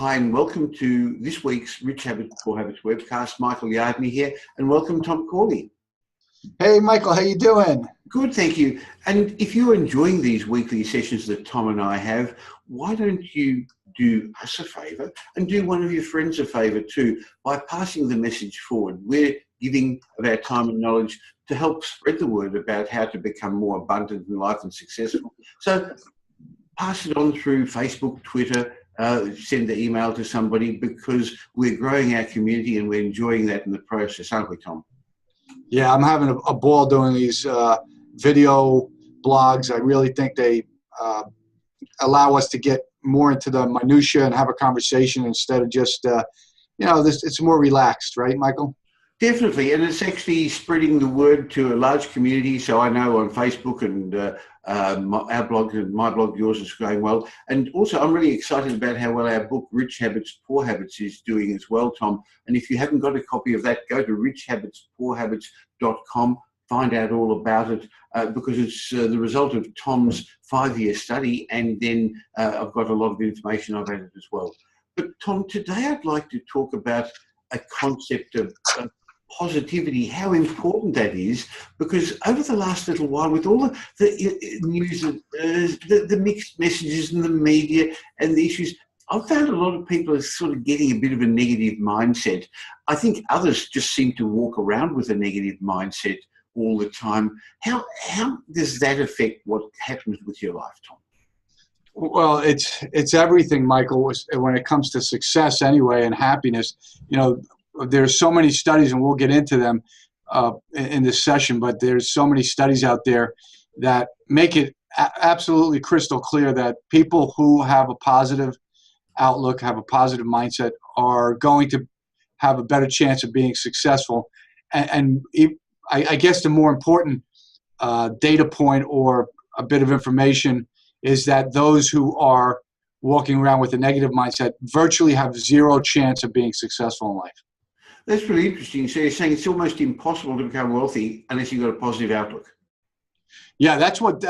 Hi and welcome to this week's Rich Habits, Poor Habits webcast. Michael Yardney here, and welcome Tom Corley. Hey Michael, how you doing? Good, thank you. And if you're enjoying these weekly sessions that Tom and I have, why don't you do us a favour and do one of your friends a favour too by passing the message forward. We're giving of our time and knowledge to help spread the word about how to become more abundant in life and successful. So pass it on through Facebook, Twitter, send the email to somebody, because we're growing our community and we're enjoying that in the process, aren't we, Tom? Yeah, I'm having a ball doing these video blogs. I really think they allow us to get more into the minutia and have a conversation instead of just, it's more relaxed, right, Michael? Definitely, and it's actually spreading the word to a large community. So I know on Facebook and our blog and my blog, yours, is going well. And also I'm really excited about how well our book, Rich Habits, Poor Habits, is doing as well, Tom. And if you haven't got a copy of that, go to richhabitspoorhabits.com, find out all about it, because it's the result of Tom's 5-year study. And then I've got a lot of information about it as well. But Tom, today I'd like to talk about a concept of positivity, how important that is, because over the last little while, with all the news, the mixed messages in the media and the issues, I've found a lot of people are sort of getting a bit of a negative mindset. I think others just seem to walk around with a negative mindset all the time. How does that affect what happens with your life, Tom? Well, it's everything, Michael, when it comes to success anyway and happiness. There's so many studies, and we'll get into them in this session, but there's so many studies out there that make it absolutely crystal clear that people who have a positive outlook, have a positive mindset, are going to have a better chance of being successful. And I guess the more important data point or a bit of information is that those who are walking around with a negative mindset virtually have zero chance of being successful in life. That's really interesting. So you're saying it's almost impossible to become wealthy unless you've got a positive outlook. Yeah, that's what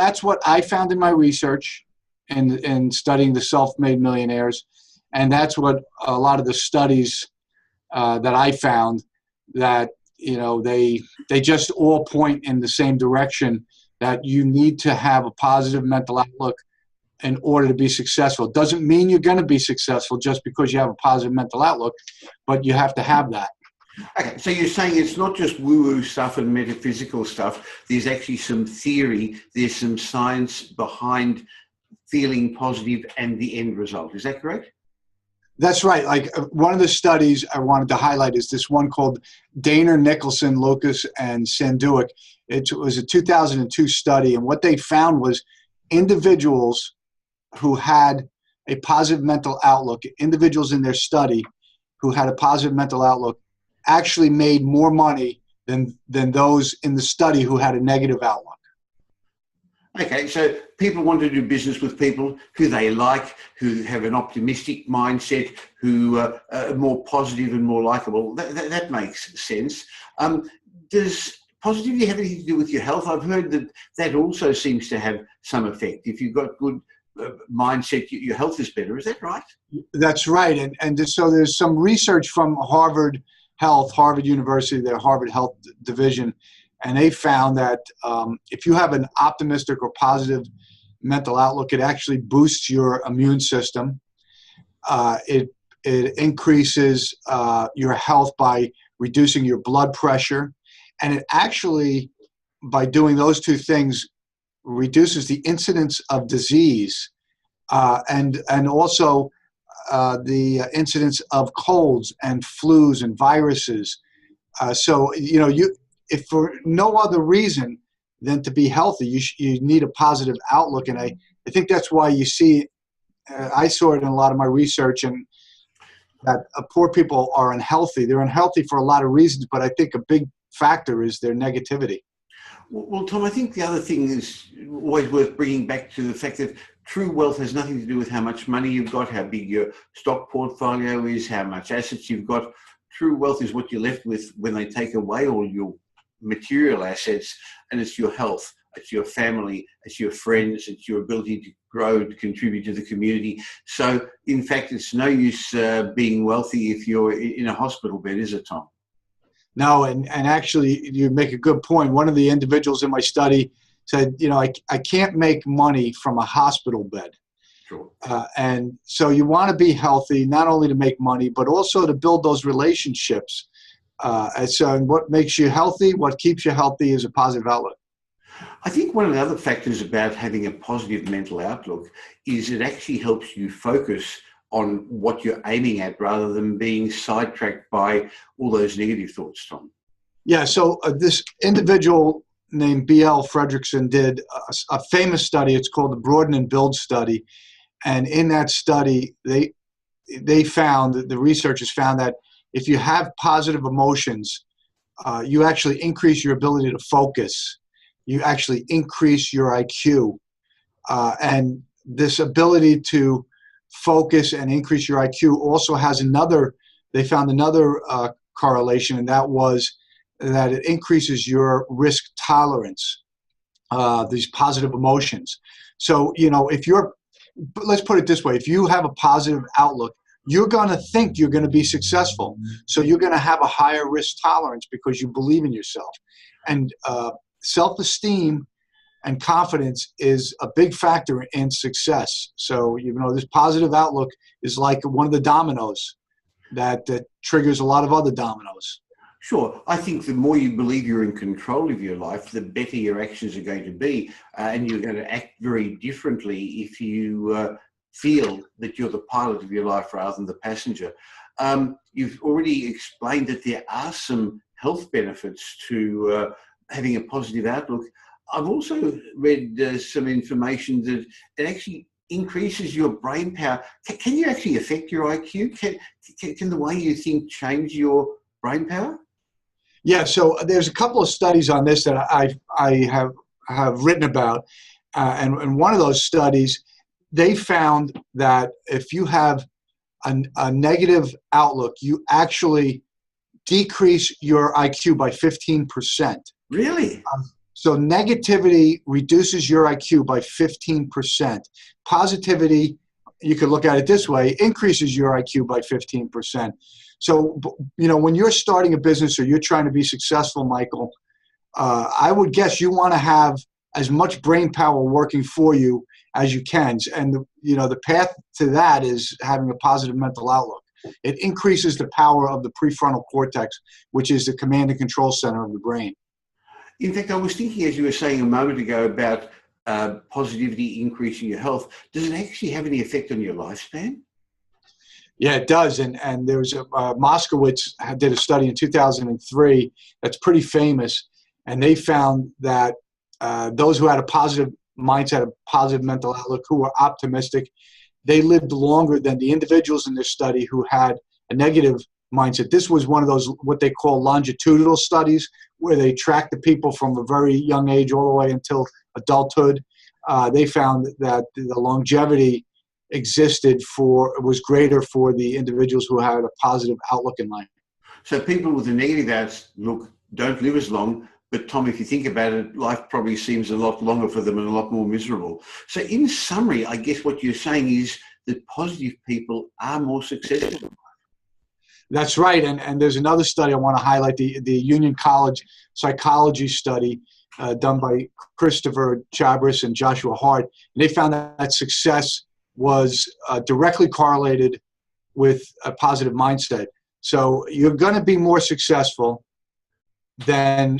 I found in my research and studying the self-made millionaires, and that's what a lot of the studies that I found, that they just all point in the same direction, that you need to have a positive mental outlook in order to be successful. It doesn't mean you're going to be successful just because you have a positive mental outlook, but you have to have that. Okay, so you're saying it's not just woo-woo stuff and metaphysical stuff. There's actually some theory, there's some science behind feeling positive and the end result. Is that correct? That's right. Like one of the studies I wanted to highlight is this one called Daner, Nicholson, Lucas, and Sanduic. It was a 2002 study, and what they found was individuals who had a positive mental outlook, individuals in their study who had a positive mental outlook, actually made more money than those in the study who had a negative outlook. Okay, so people want to do business with people who they like, who have an optimistic mindset, who are more positive and more likable. That makes sense. Does positivity have anything to do with your health? I've heard that also seems to have some effect. If you've got good mindset, your health is better. Is that right? That's right. And so there's some research from Harvard University, their Harvard Health Division, and they found that if you have an optimistic or positive mental outlook, it actually boosts your immune system. It increases your health by reducing your blood pressure, and it actually, by doing those two things, reduces the incidence of disease and also the incidence of colds and flus and viruses. If for no other reason than to be healthy, you need a positive outlook. And I think that's why you see, I saw it in a lot of my research, and that poor people are unhealthy. They're unhealthy for a lot of reasons, but I think a big factor is their negativity. Well, Tom, I think the other thing is always worth bringing back to the fact that true wealth has nothing to do with how much money you've got, how big your stock portfolio is, how much assets you've got. True wealth is what you're left with when they take away all your material assets, and it's your health. it's your family, it's your friends, it's your ability to grow, to contribute to the community. So, in fact, it's no use being wealthy if you're in a hospital bed, is it, Tom? No, and actually, you make a good point. One of the individuals in my study said, I can't make money from a hospital bed. Sure. And so you want to be healthy, not only to make money, but also to build those relationships. And so what makes you healthy, what keeps you healthy is a positive outlook. I think one of the other factors about having a positive mental outlook is it actually helps you focus on what you're aiming at rather than being sidetracked by all those negative thoughts, Tom. Yeah, so this individual named B.L. Fredrickson did a famous study. It's called the Broaden and Build study. And in that study, they found, the researchers found that if you have positive emotions, you actually increase your ability to focus. You actually increase your IQ. And this ability to focus and increase your IQ also has they found another correlation, and that was that it increases your risk tolerance, these positive emotions. So, let's put it this way, if you have a positive outlook, you're going to think you're going to be successful. So you're going to have a higher risk tolerance because you believe in yourself. And self-esteem and confidence is a big factor in success. So, this positive outlook is like one of the dominoes that triggers a lot of other dominoes. Sure. I think the more you believe you're in control of your life, the better your actions are going to be. And you're going to act very differently if you feel that you're the pilot of your life rather than the passenger. You've already explained that there are some health benefits to having a positive outlook. I've also read some information that it actually increases your brain power. Can you actually affect your IQ? Can the way you think change your brain power? Yeah, so there's a couple of studies on this that I have written about, and one of those studies, they found that if you have a negative outlook, you actually decrease your IQ by 15%. Really? So negativity reduces your IQ by 15%. Positivity, you could look at it this way, increases your IQ by 15%. So, when you're starting a business or you're trying to be successful, Michael, I would guess you want to have as much brain power working for you as you can. And, the path to that is having a positive mental outlook. It increases the power of the prefrontal cortex, which is the command and control center of the brain. In fact, I was thinking, as you were saying a moment ago, about positivity increasing your health. Does it actually have any effect on your lifespan? Yeah, it does. And there's Moskowitz did a study in 2003 that's pretty famous, and they found that those who had a positive mindset, a positive mental outlook, who were optimistic, they lived longer than the individuals in this study who had a negative mindset. This was one of those what they call longitudinal studies, where they tracked the people from a very young age all the way until adulthood. They found that the longevity was greater for the individuals who had a positive outlook in life. So people with a negative outlook don't live as long, but Tom, if you think about it, life probably seems a lot longer for them and a lot more miserable. So in summary, I guess what you're saying is that positive people are more successful. That's right. And there's another study I want to highlight, the Union College psychology study done by Christopher Chabris and Joshua Hart. And they found that success was directly correlated with a positive mindset. So you're going to be more successful than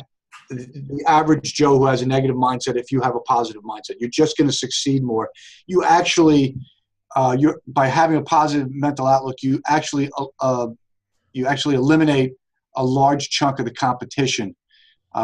the average Joe who has a negative mindset if you have a positive mindset. You're just going to succeed more. You actually, by having a positive mental outlook, you actually eliminate a large chunk of the competition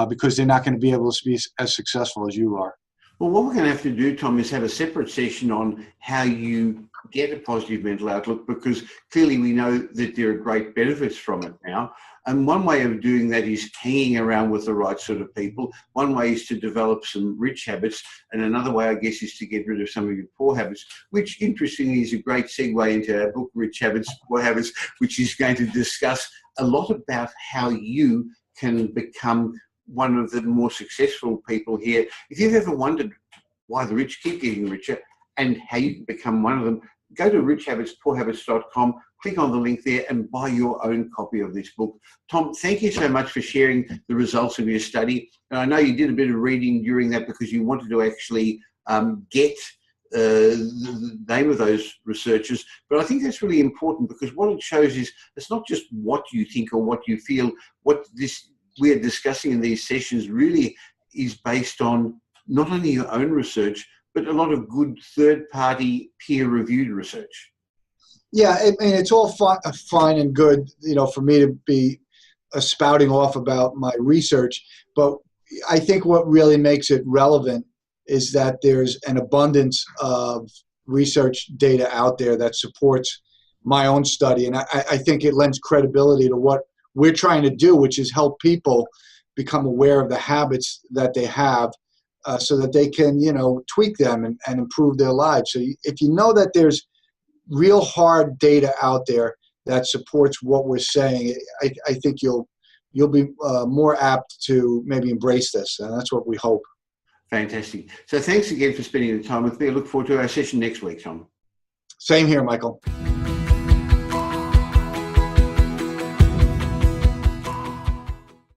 because they're not going to be able to be as successful as you are. Well, what we're going to have to do, Tom, is have a separate session on how you get a positive mental outlook, because clearly we know that there are great benefits from it now. And one way of doing that is hanging around with the right sort of people. One way is to develop some rich habits. And another way, I guess, is to get rid of some of your poor habits, which interestingly is a great segue into our book, Rich Habits, Poor Habits, which is going to discuss a lot about how you can become one of the more successful people here. If you've ever wondered why the rich keep getting richer and how you can become one of them, go to richhabitspoorhabits.com, click on the link there and buy your own copy of this book. Tom, thank you so much for sharing the results of your study. And I know you did a bit of reading during that because you wanted to actually get the name of those researchers. But I think that's really important because what it shows is it's not just what you think or what you feel. What we're discussing in these sessions really is based on not only your own research, but a lot of good third-party peer-reviewed research. Yeah, I mean, it's all fine and good, for me to be spouting off about my research. But I think what really makes it relevant is that there's an abundance of research data out there that supports my own study. And I think it lends credibility to what we're trying to do, which is help people become aware of the habits that they have, so that they can, tweak them and improve their lives. So if you know that there's real hard data out there that supports what we're saying, I think you'll be more apt to maybe embrace this. And that's what we hope. Fantastic. So thanks again for spending the time with me. I look forward to our session next week, Tom. Same here, Michael.